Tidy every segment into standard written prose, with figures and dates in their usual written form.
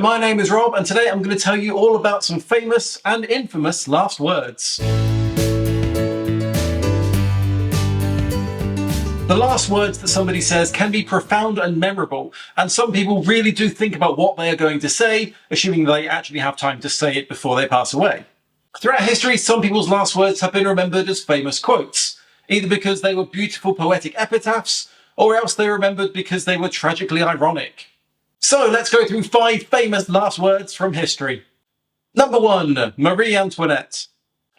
my name is Rob, and today I'm going to tell you all about some famous and infamous last words. The last words that somebody says can be profound and memorable, and some people really do think about what they are going to say, assuming they actually have time to say it before they pass away. Throughout history, some people's last words have been remembered as famous quotes, either because they were beautiful poetic epitaphs, or else they were remembered because they were tragically ironic. So let's go through 5 famous last words from history. Number 1, Marie Antoinette.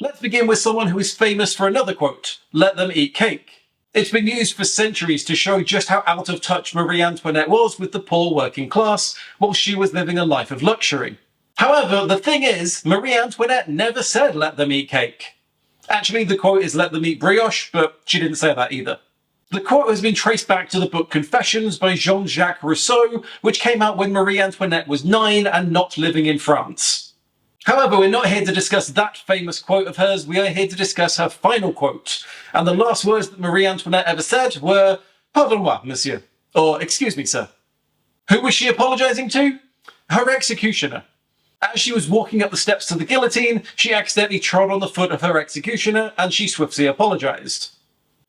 Let's begin with someone who is famous for another quote, "Let them eat cake." It's been used for centuries to show just how out of touch Marie Antoinette was with the poor working class while she was living a life of luxury. However, the thing is, Marie Antoinette never said "let them eat cake." Actually, the quote is "let them eat brioche," but she didn't say that either. The quote has been traced back to the book Confessions by Jean-Jacques Rousseau, which came out when Marie Antoinette was 9 and not living in France. However, we're not here to discuss that famous quote of hers, we are here to discuss her final quote. And the last words that Marie Antoinette ever said were, "Pardon-moi, monsieur," or "excuse me, sir." Who was she apologising to? Her executioner. As she was walking up the steps to the guillotine, she accidentally trod on the foot of her executioner, and she swiftly apologised.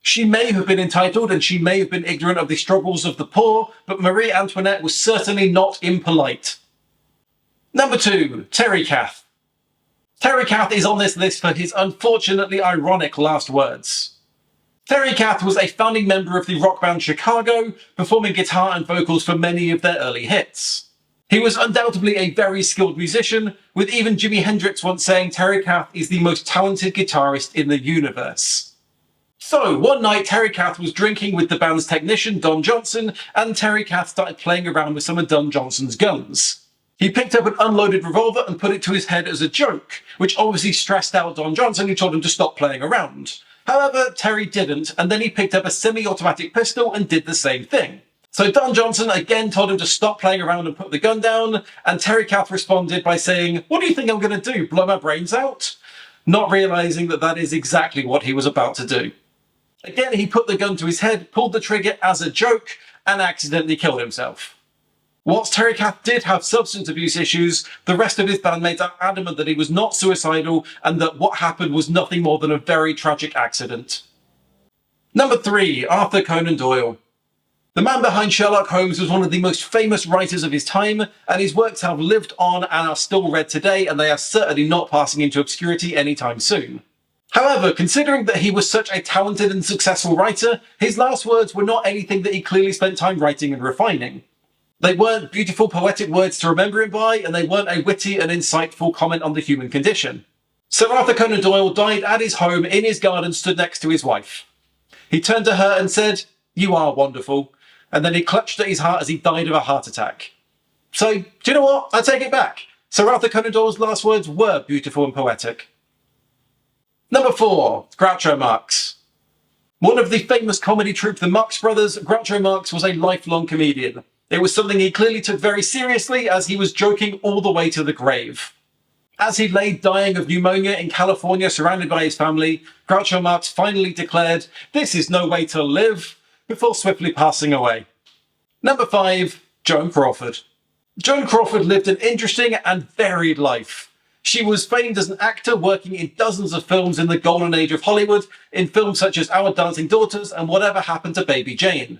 She may have been entitled and she may have been ignorant of the struggles of the poor, but Marie Antoinette was certainly not impolite. Number 2, Terry Kath. Terry Kath is on this list for his unfortunately ironic last words. Terry Kath was a founding member of the rock band Chicago, performing guitar and vocals for many of their early hits. He was undoubtedly a very skilled musician, with even Jimi Hendrix once saying Terry Kath is the most talented guitarist in the universe. So, one night Terry Kath was drinking with the band's technician Don Johnson, and Terry Kath started playing around with some of Don Johnson's guns. He picked up an unloaded revolver and put it to his head as a joke, which obviously stressed out Don Johnson, who told him to stop playing around. However, Terry didn't, and then he picked up a semi-automatic pistol and did the same thing. So Don Johnson again told him to stop playing around and put the gun down, and Terry Kath responded by saying, "What do you think I'm going to do, blow my brains out?" Not realising that that is exactly what he was about to do. Again, he put the gun to his head, pulled the trigger as a joke, and accidentally killed himself. Whilst Terry Kath did have substance abuse issues, the rest of his bandmates are adamant that he was not suicidal and that what happened was nothing more than a very tragic accident. Number 3, Arthur Conan Doyle. The man behind Sherlock Holmes was one of the most famous writers of his time, and his works have lived on and are still read today, and they are certainly not passing into obscurity anytime soon. However, considering that he was such a talented and successful writer, his last words were not anything that he clearly spent time writing and refining. They weren't beautiful poetic words to remember him by, and they weren't a witty and insightful comment on the human condition. Sir Arthur Conan Doyle died at his home in his garden stood next to his wife. He turned to her and said, "You are wonderful," and then he clutched at his heart as he died of a heart attack. So, do you know what? I take it back. Sir Arthur Conan Doyle's last words were beautiful and poetic. Number 4, Groucho Marx. One of the famous comedy troupe, the Marx Brothers, Groucho Marx was a lifelong comedian. It was something he clearly took very seriously, as he was joking all the way to the grave. As he lay dying of pneumonia in California surrounded by his family, Groucho Marx finally declared, "This is no way to live," before swiftly passing away. Number 5, Joan Crawford. Joan Crawford lived an interesting and varied life. She was famed as an actor working in dozens of films in the golden age of Hollywood, in films such as Our Dancing Daughters and Whatever Happened to Baby Jane.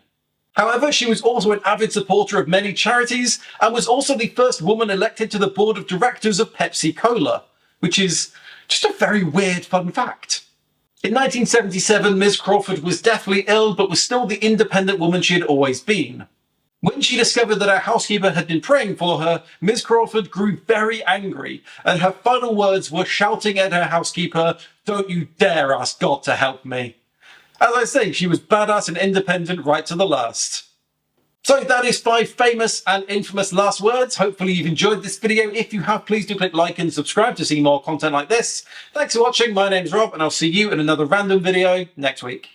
However, she was also an avid supporter of many charities and was also the first woman elected to the board of directors of Pepsi Cola, which is just a very weird fun fact. In 1977, Ms. Crawford was deathly ill, but was still the independent woman she had always been. When she discovered that her housekeeper had been praying for her, Ms. Crawford grew very angry, and her final words were shouting at her housekeeper, "Don't you dare ask God to help me." As I say, she was badass and independent right to the last. So that is 5 famous and infamous last words. Hopefully you've enjoyed this video. If you have, please do click like and subscribe to see more content like this. Thanks for watching. My name's Rob, and I'll see you in another random video next week.